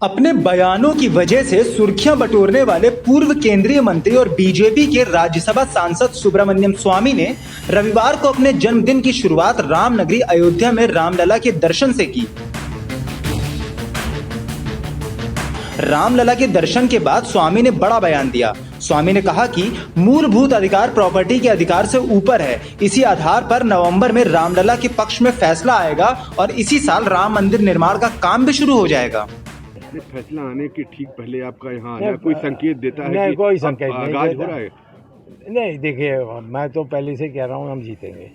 अपने बयानों की वजह से सुर्खियां बटोरने वाले पूर्व केंद्रीय मंत्री और बीजेपी के राज्यसभा सांसद सुब्रमण्यम स्वामी ने रविवार को अपने जन्मदिन की शुरुआत रामनगरी अयोध्या में रामलला के दर्शन से की। रामलला के दर्शन के बाद स्वामी ने बड़ा बयान दिया। स्वामी ने कहा कि मूलभूत अधिकार प्रॉपर्टी के अधिकार से ऊपर है। इसी आधार पर नवंबर में रामलला के पक्ष में फैसला आएगा और इसी साल राम मंदिर निर्माण का काम भी शुरू हो जाएगा। फैसला आने के ठीक पहले आपका यहाँ आना कोई संकेत देता है नहीं, कि कोई संकेत नहीं आगाज देता। हो रहा है? नहीं, देखिए, मैं तो पहले से कह रहा हूँ हम जीतेंगे,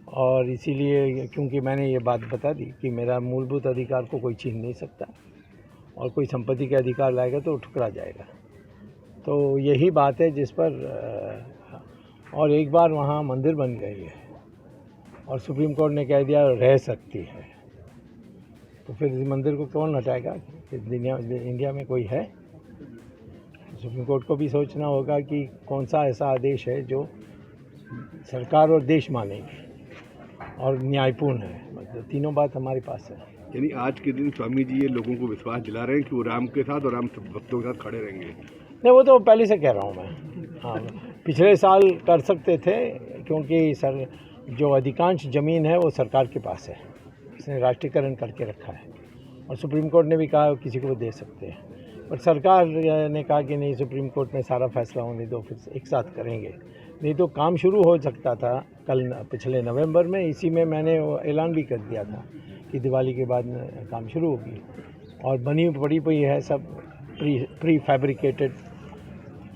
और इसीलिए क्योंकि मैंने ये बात बता दी कि मेरा मूलभूत अधिकार को कोई छीन नहीं सकता, और कोई संपत्ति के अधिकार लाएगा तो ठुकरा जाएगा। तो यही बात है जिस पर और एक बार वहाँ मंदिर बन गई है और सुप्रीम कोर्ट ने कह दिया रह सकती है, तो फिर इस मंदिर को कौन हटाएगा? इंडिया में कोई है? सुप्रीम कोर्ट को भी सोचना होगा कि कौन सा ऐसा आदेश है जो सरकार और देश मानेगी और न्यायपूर्ण है। मतलब तीनों बात हमारे पास है। यानी आज के दिन स्वामी जी ये लोगों को विश्वास दिला रहे हैं कि वो राम के साथ और राम भक्तों के साथ खड़े रहेंगे। नहीं, वो तो पहले से कह रहा हूँ मैं। हाँ, पिछले साल कर सकते थे क्योंकि सर जो अधिकांश ज़मीन है वो सरकार के पास है, इसने राष्ट्रीयकरण करके रखा है, और सुप्रीम कोर्ट ने भी कहा किसी को दे सकते हैं, पर सरकार ने कहा कि नहीं, सुप्रीम कोर्ट में सारा फैसला होने दो, फिर एक साथ करेंगे। नहीं तो काम शुरू हो सकता था कल पिछले नवंबर में। इसी में मैंने ऐलान भी कर दिया था कि दिवाली के बाद काम शुरू होगी, और बनी पड़ी हुई है सब प्री फैब्रिकेटेड।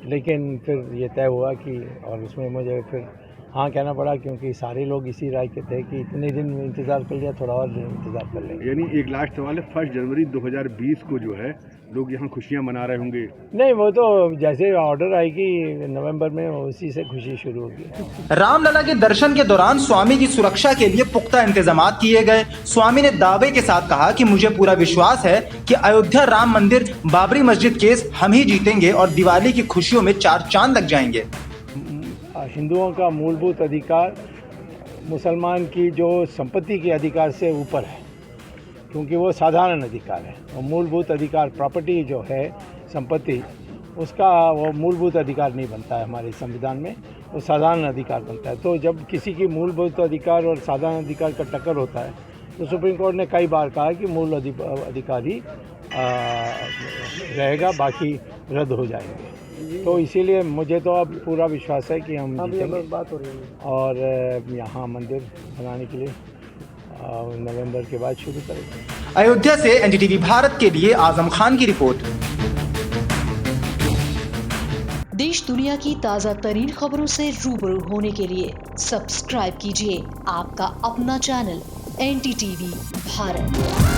लेकिन फिर ये तय हुआ कि, और उसमें मुझे फिर हाँ कहना पड़ा क्योंकि सारे लोग इसी राय के थे कि इतने दिन इंतज़ार कर लिया, थोड़ा और इंतज़ार कर लेंगे। यानी एक लास्ट सवाल है, 1 जनवरी 2020 को जो है लोग यहाँ खुशियाँ मना रहे होंगे? नहीं, वो तो जैसे ऑर्डर आएगी नवंबर में उसी से खुशी शुरू होगी। रामलला के दर्शन के दौरान स्वामी की सुरक्षा के लिए पुख्ता इंतजाम किए गए। स्वामी ने दावे के साथ कहा कि मुझे पूरा विश्वास है कि अयोध्या राम मंदिर बाबरी मस्जिद केस हम ही जीतेंगे और दिवाली की खुशियों में 4 चांद लग जाएंगे। हिंदुओं का मूलभूत अधिकार मुसलमान की जो संपत्ति के अधिकार से ऊपर है, क्योंकि वो साधारण अधिकार है। और मूलभूत अधिकार प्रॉपर्टी जो है संपत्ति, उसका वो मूलभूत अधिकार नहीं बनता है हमारे संविधान में, वो साधारण अधिकार बनता है। तो जब किसी की मूलभूत अधिकार और साधारण अधिकार का टक्कर होता है तो सुप्रीम कोर्ट ने कई बार कहा कि मूल अधिकार ही रहेगा, बाकी रद्द हो जाएंगे। तो इसीलिए मुझे तो अब पूरा विश्वास है कि हम जीतेंगे, बात हो रही है, और यहाँ मंदिर बनाने के लिए नवंबर के बाद शुरू करेंगे। अयोध्या से एनडीटीवी भारत के लिए आजम खान की रिपोर्ट। देश दुनिया की ताज़ा तरीन खबरों से रूबरू होने के लिए सब्सक्राइब कीजिए आपका अपना चैनल एनडीटीवी भारत।